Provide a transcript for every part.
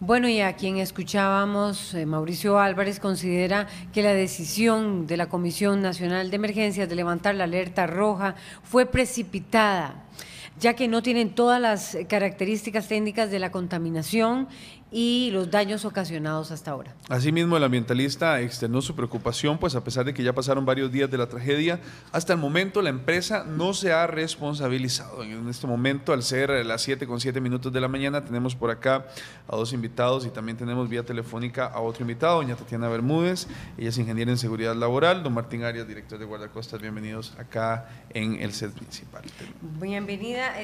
Bueno, y a quien escuchábamos, Mauricio Álvarez, considera que la decisión de la Comisión Nacional de Emergencias de levantar la alerta roja fue precipitada, ya que no tienen todas las características técnicas de la contaminación y los daños ocasionados hasta ahora. Asimismo, el ambientalista externó su preocupación, pues a pesar de que ya pasaron varios días de la tragedia, hasta el momento la empresa no se ha responsabilizado. En este momento, al ser las 7:07 de la mañana, tenemos por acá a dos invitados y también tenemos vía telefónica a otro invitado, doña Tatiana Bermúdez, ella es ingeniera en seguridad laboral, don Martín Arias, director de guardacostas, bienvenidos acá en el set principal. Bienvenida,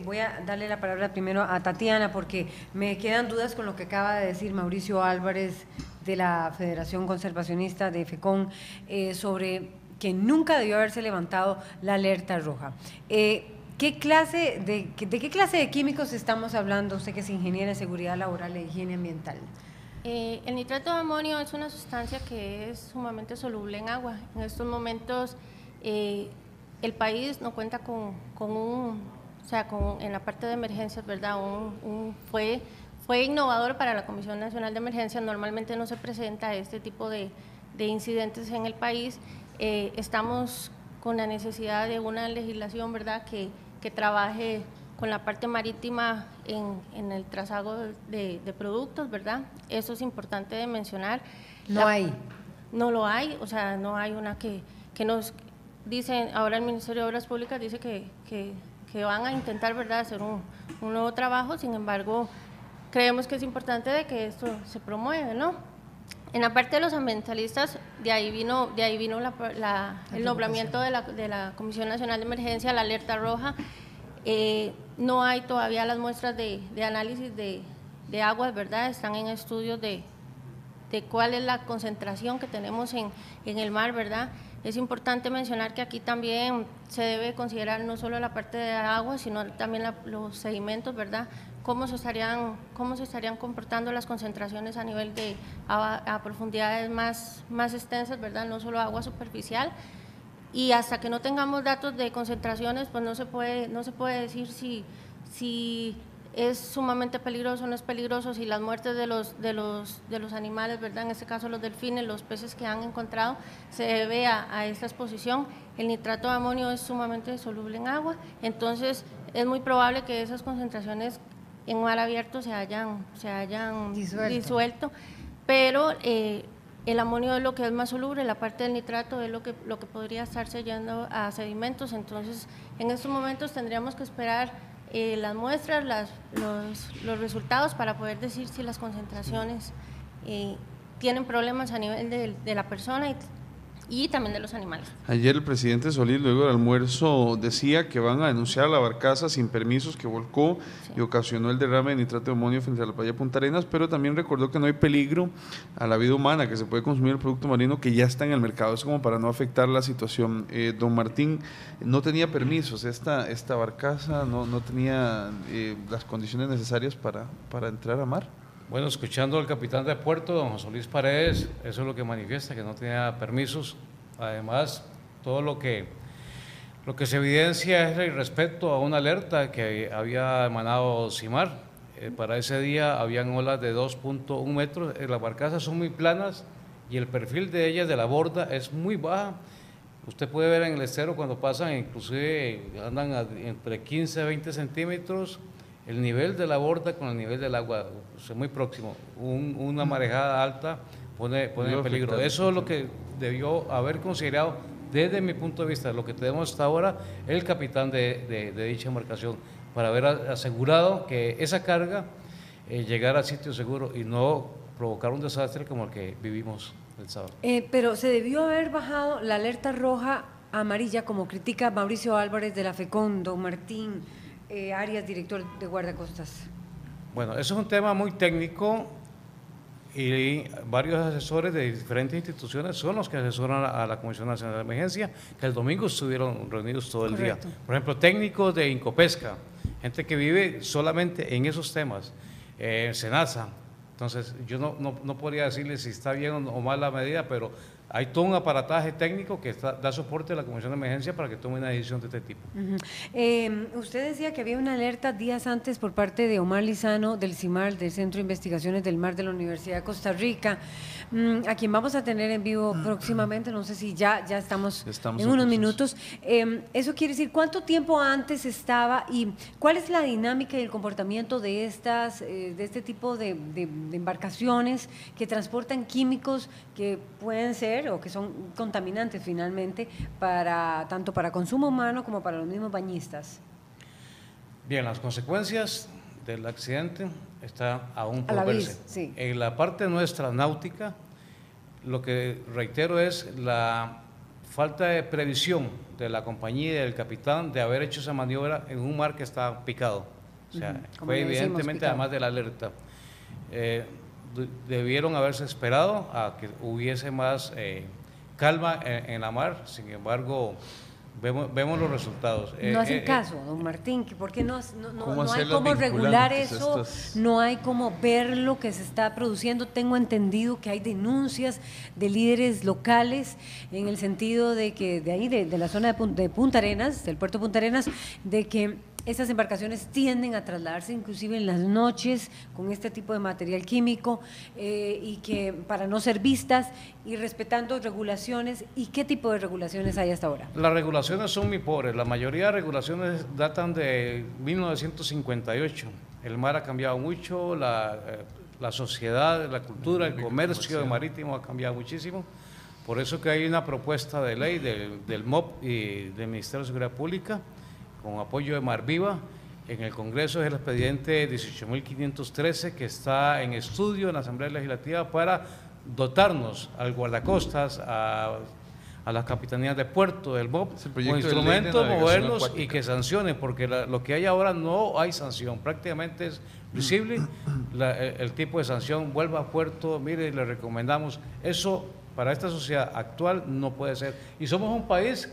voy a darle la palabra primero a Tatiana porque me quedan dudas con lo que acaba de decir Mauricio Álvarez de la Federación Conservacionista de FECON sobre que nunca debió haberse levantado la alerta roja. ¿De qué clase de químicos estamos hablando? Usted que es ingeniera en seguridad laboral e higiene ambiental. El nitrato de amonio es una sustancia que es sumamente soluble en agua. En estos momentos el país no cuenta en la parte de emergencias, ¿verdad? Fue innovador para la Comisión Nacional de Emergencias. Normalmente no se presenta este tipo de incidentes en el país. Estamos con la necesidad de una legislación, ¿verdad?, que trabaje con la parte marítima en el trazado de productos, ¿verdad? Eso es importante de mencionar. No lo hay, o sea, no hay una que nos dicen, ahora el Ministerio de Obras Públicas dice que van a intentar, ¿verdad?, hacer un nuevo trabajo. Sin embargo, creemos que es importante de que esto se promueve, ¿no? En la parte de los ambientalistas, de ahí vino el nombramiento de la Comisión Nacional de Emergencia, la alerta roja. No hay todavía las muestras de análisis de aguas, ¿verdad? Están en estudios de cuál es la concentración que tenemos en el mar, ¿verdad? Es importante mencionar que aquí también se debe considerar no solo la parte de agua, sino también los sedimentos, ¿verdad? Cómo se estarían comportando las concentraciones a nivel a profundidades más extensas, ¿verdad? No solo agua superficial. Y hasta que no tengamos datos de concentraciones, pues no se puede decir si es sumamente peligroso o no es peligroso, si las muertes de los animales, ¿verdad?, en este caso los delfines, los peces que han encontrado, se debe a esta exposición. El nitrato de amonio es sumamente soluble en agua, entonces es muy probable que esas concentraciones en mar abierto se hayan disuelto, pero el amonio es lo que es más soluble, la parte del nitrato es lo que podría estarse yendo a sedimentos. Entonces en estos momentos tendríamos que esperar las muestras, los resultados para poder decir si las concentraciones tienen problemas a nivel de la persona y también de los animales. Ayer el presidente Solís, luego del almuerzo, decía que van a denunciar a la barcaza sin permisos que volcó y ocasionó el derrame de nitrato de amonio frente a la playa de Punta Arenas, pero también recordó que no hay peligro a la vida humana, que se puede consumir el producto marino que ya está en el mercado. Es como para no afectar la situación. Don Martín, no tenía permisos, esta barcaza no tenía las condiciones necesarias para entrar a mar. Bueno, escuchando al capitán de puerto, don José Luis Paredes, eso es lo que manifiesta, que no tenía permisos. Además, todo lo que se evidencia es el respeto a una alerta que había emanado CIMAR. Para ese día habían olas de 2.1 metros, las barcazas son muy planas y el perfil de ellas, de la borda, es muy baja. Usted puede ver en el estero cuando pasan, inclusive andan entre 15 a 20 centímetros, el nivel de la borda con el nivel del agua, es muy próximo. Una marejada alta pone en peligro. Eso es lo que debió haber considerado desde mi punto de vista, lo que tenemos hasta ahora, el capitán de dicha embarcación, para haber asegurado que esa carga llegara a sitio seguro y no provocar un desastre como el que vivimos el sábado. Pero se debió haber bajado la alerta roja a amarilla, como critica Mauricio Álvarez de la FECON, don Martín Arias, director de guardacostas. Bueno, eso es un tema muy técnico y varios asesores de diferentes instituciones son los que asesoran a la Comisión Nacional de Emergencia, que el domingo estuvieron reunidos todo el día. Por ejemplo, técnicos de Incopesca, gente que vive solamente en esos temas, SENASA. Entonces, yo no podría decirles si está bien o mal la medida, pero hay todo un aparataje técnico que da soporte a la Comisión de Emergencia para que tome una decisión de este tipo. Usted decía que había una alerta días antes por parte de Omar Lizano del CIMAR, del Centro de Investigaciones del Mar de la Universidad de Costa Rica, a quien vamos a tener en vivo próximamente, no sé si ya estamos en unos minutos. Eso quiere decir, ¿cuánto tiempo antes estaba y cuál es la dinámica y el comportamiento de este tipo de embarcaciones que transportan químicos que pueden ser o que son contaminantes finalmente tanto para consumo humano como para los mismos bañistas? Bien, las consecuencias del accidente están aún por a la verse. vez, sí. En la parte nuestra náutica, lo que reitero es la falta de previsión de la compañía y del capitán de haber hecho esa maniobra en un mar que estaba picado. O sea, fue evidentemente además de la alerta. Debieron haberse esperado a que hubiese más calma en la mar, sin embargo, vemos los resultados. No hacen caso, don Martín, ¿por qué no hay cómo regular eso? No hay cómo ver lo que se está produciendo. Tengo entendido que hay denuncias de líderes locales en el sentido de que de ahí, de la zona de Punta Arenas, del puerto de Punta Arenas, de que estas embarcaciones tienden a trasladarse inclusive en las noches con este tipo de material químico y que para no ser vistas y respetando regulaciones. ¿Y qué tipo de regulaciones hay hasta ahora? Las regulaciones son muy pobres, la mayoría de regulaciones datan de 1958. El mar ha cambiado mucho, la sociedad, la cultura, el comercio marítimo ha cambiado muchísimo. Por eso que hay una propuesta de ley del MOP y del Ministerio de Seguridad Pública, con apoyo de Mar Viva. En el Congreso es el expediente 18.513 que está en estudio en la Asamblea Legislativa para dotarnos al guardacostas, a las capitanías de puerto, del MOP, con instrumentos, moverlos y que sancionen, porque lo que hay ahora no hay sanción, prácticamente es visible el tipo de sanción. Vuelva a puerto, mire, le recomendamos eso. Para esta sociedad actual no puede ser. Y somos un país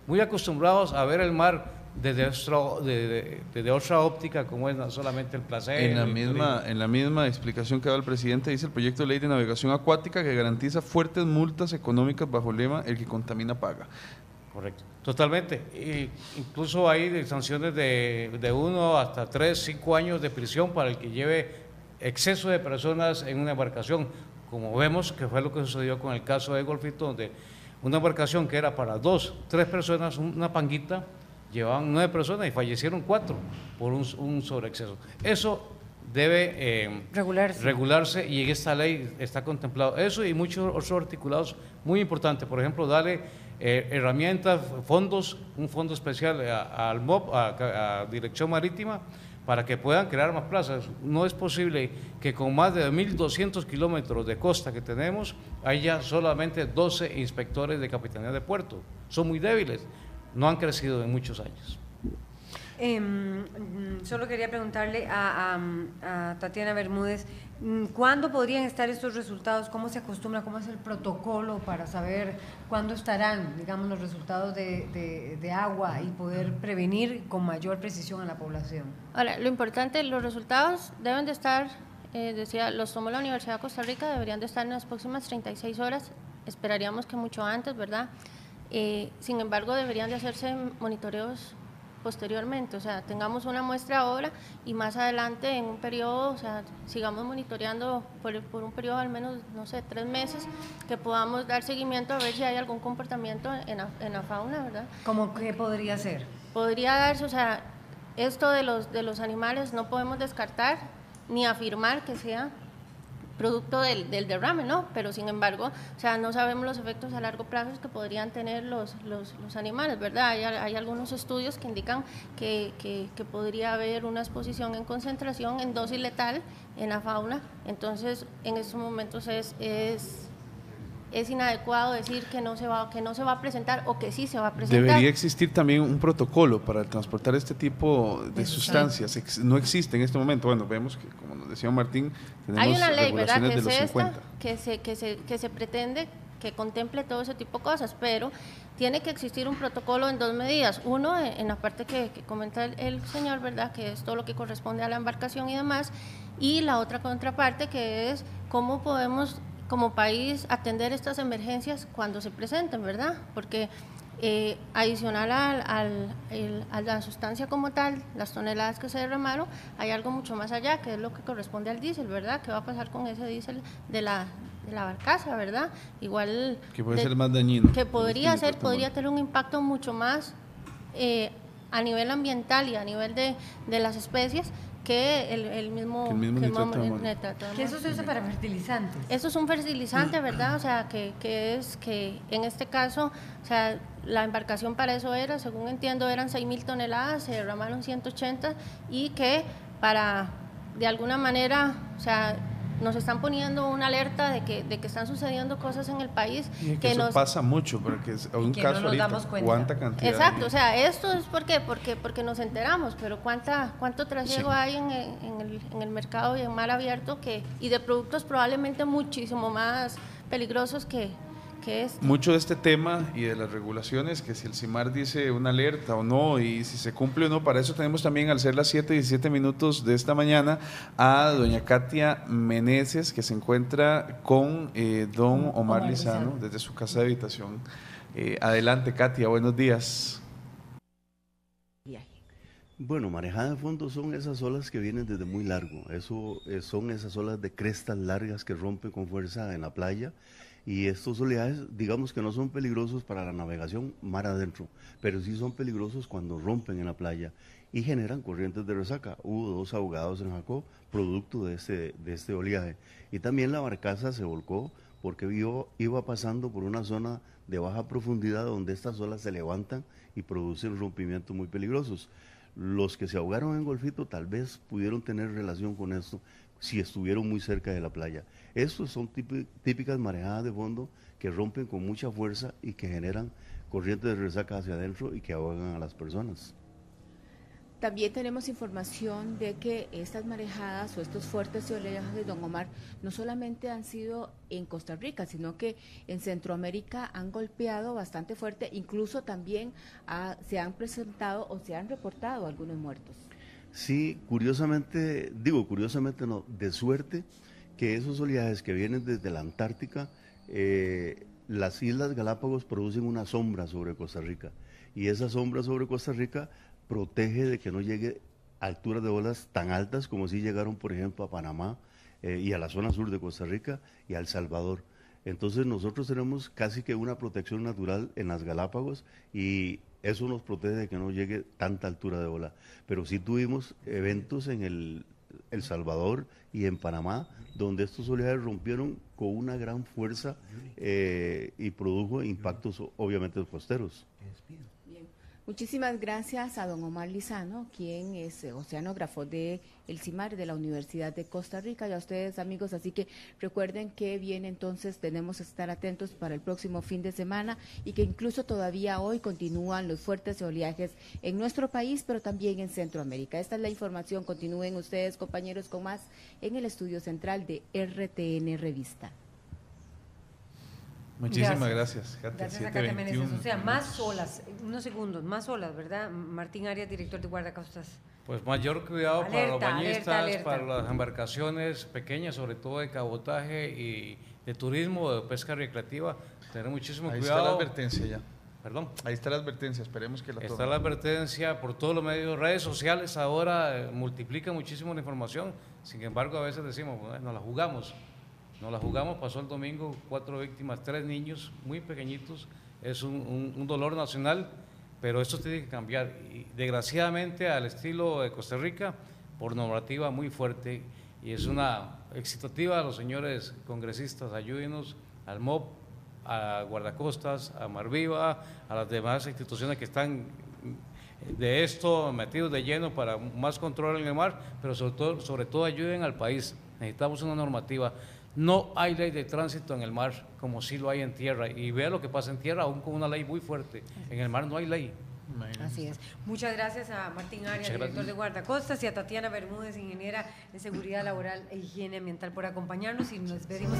muy acostumbrados a ver el mar desde otra óptica, como es no solamente el placer. En la misma explicación que da el presidente, dice el proyecto de ley de navegación acuática que garantiza fuertes multas económicas bajo el lema "el que contamina paga". Correcto, totalmente. Incluso hay sanciones de 1 hasta 3, 5 años de prisión para el que lleve exceso de personas en una embarcación, como vemos que fue lo que sucedió con el caso de Golfito, donde una embarcación que era para 2, 3 personas, una panguita, llevaban 9 personas y fallecieron 4 por un sobreexceso. Eso debe regularse y en esta ley está contemplado eso y muchos otros articulados muy importantes. Por ejemplo, darle herramientas, fondos, un fondo especial al MOP, a Dirección Marítima, para que puedan crear más plazas. No es posible que con más de 1.200 kilómetros de costa que tenemos haya solamente 12 inspectores de Capitanía de Puerto. Son muy débiles. No han crecido en muchos años. Solo quería preguntarle a Tatiana Bermúdez, ¿cuándo podrían estar estos resultados? ¿Cómo se acostumbra? ¿Cómo es el protocolo para saber cuándo estarán, digamos, los resultados de agua y poder prevenir con mayor precisión a la población? Ahora, lo importante, los resultados deben de estar, decía, los tomó la Universidad de Costa Rica, deberían de estar en las próximas 36 horas, esperaríamos que mucho antes, ¿verdad? Sin embargo, deberían de hacerse monitoreos posteriormente, o sea, tengamos una muestra ahora y más adelante en un periodo, o sea, sigamos monitoreando por un periodo al menos, no sé, 3 meses, que podamos dar seguimiento a ver si hay algún comportamiento en la fauna, ¿verdad? ¿Cómo qué podría ser? Podría darse, o sea, esto de los animales no podemos descartar ni afirmar que sea producto del derrame, ¿no? Pero sin embargo, o sea, no sabemos los efectos a largo plazo que podrían tener los animales, ¿verdad? Hay algunos estudios que indican que podría haber una exposición en concentración en dosis letal en la fauna, entonces en estos momentos es inadecuado decir que no se va a presentar o que sí se va a presentar. Debería existir también un protocolo para transportar este tipo de sustancias. No existe en este momento. Bueno, vemos que, como nos decía Martín, tenemos hay una ley, ¿verdad?, que de los es 50. que se pretende que contemple todo ese tipo de cosas, pero tiene que existir un protocolo en 2 medidas. Uno, en la parte que comenta el señor, ¿verdad?, que es todo lo que corresponde a la embarcación y demás, y la otra contraparte, que es cómo podemos como país atender estas emergencias cuando se presenten, ¿verdad? Porque adicional a la sustancia como tal, las toneladas que se derramaron, hay algo mucho más allá, que es lo que corresponde al diésel, ¿verdad? ¿Qué va a pasar con ese diésel de la barcaza, ¿verdad? Igual… Que puede ser más dañino. Que podría tener un impacto mucho más a nivel ambiental y a nivel de las especies que el mismo nitrato de amonio. Que eso se usa para fertilizantes. Eso es un fertilizante, ¿verdad? O sea, que en este caso, o sea, la embarcación para eso era, según entiendo, eran 6.000 toneladas, se derramaron 180 y que de alguna manera, o sea, nos están poniendo una alerta de que están sucediendo cosas en el país. Y que eso pasa mucho, porque es un caso no ahorita, ¿cuánta cantidad? Exacto, o sea, esto es porque nos enteramos, pero cuánto trasiego hay en el mercado y en mar abierto y de productos probablemente muchísimo más peligrosos que este. Mucho de este tema y de las regulaciones, que si el CIMAR dice una alerta o no, y si se cumple o no, para eso tenemos también, al ser las 7:17 de esta mañana, a doña Katia Meneses, que se encuentra con don Omar Lizano desde su casa de habitación. Adelante, Katia, buenos días. Bueno, marejada de fondo son esas olas que vienen desde muy largo. Eso son esas olas de crestas largas que rompen con fuerza en la playa. Y estos oleajes, digamos que no son peligrosos para la navegación mar adentro, pero sí son peligrosos cuando rompen en la playa y generan corrientes de resaca. Hubo 2 ahogados en Jacó, producto de este oleaje. Y también la barcaza se volcó porque iba pasando por una zona de baja profundidad donde estas olas se levantan y producen rompimientos muy peligrosos. Los que se ahogaron en Golfito tal vez pudieron tener relación con esto si estuvieron muy cerca de la playa. Estos son típicas marejadas de fondo que rompen con mucha fuerza y que generan corrientes de resaca hacia adentro y que ahogan a las personas. También tenemos información de que estas marejadas o estos fuertes oleajes de don Omar no solamente han sido en Costa Rica, sino que en Centroamérica han golpeado bastante fuerte, incluso también se han presentado o se han reportado algunos muertos. Sí, curiosamente no, de suerte que esos oleajes que vienen desde la Antártica, las Islas Galápagos producen una sombra sobre Costa Rica, y esa sombra sobre Costa Rica protege de que no llegue a alturas de olas tan altas como si llegaron, por ejemplo, a Panamá y a la zona sur de Costa Rica y a El Salvador. Entonces nosotros tenemos casi que una protección natural en las Galápagos y eso nos protege de que no llegue tanta altura de ola. Pero sí tuvimos eventos en El Salvador y en Panamá donde estos oleajes rompieron con una gran fuerza y produjo impactos obviamente costeros. Muchísimas gracias a don Omar Lizano, quien es oceanógrafo del CIMAR de la Universidad de Costa Rica, y a ustedes, amigos, así que recuerden que bien, entonces tenemos que estar atentos para el próximo fin de semana y que incluso todavía hoy continúan los fuertes oleajes en nuestro país, pero también en Centroamérica. Esta es la información. Continúen ustedes, compañeros, con más en el estudio central de RTN Revista. Muchísimas gracias, Katia. Gracias a Katia Meneses. O sea, más olas, unos segundos, más olas, ¿verdad? Martín Arias, director de guardacostas. Pues mayor cuidado para los bañistas, para las embarcaciones pequeñas, sobre todo de cabotaje y de turismo, de pesca recreativa. Tener muchísimo cuidado. Ahí está la advertencia ya. Perdón. Ahí está la advertencia, esperemos que la tomen. Está la advertencia por todos los medios, redes sociales ahora multiplican muchísimo la información. Sin embargo, a veces decimos, bueno, nos la jugamos, pasó el domingo, 4 víctimas, 3 niños muy pequeñitos, es un dolor nacional, pero esto tiene que cambiar. Y desgraciadamente, al estilo de Costa Rica, por normativa muy fuerte, y es una excitativa a los señores congresistas, ayúdenos al MOB, a Guardacostas, a Marviva, a las demás instituciones que están de esto metidos de lleno para más control en el mar, pero sobre todo ayuden al país. Necesitamos una normativa. No hay ley de tránsito en el mar como sí lo hay en tierra, y vea lo que pasa en tierra, aún con una ley muy fuerte. En el mar no hay ley. Así es. Muchas gracias a Martín Arias, director de Guardacostas, y a Tatiana Bermúdez, ingeniera en Seguridad Laboral e Higiene Ambiental, por acompañarnos, y nos despedimos.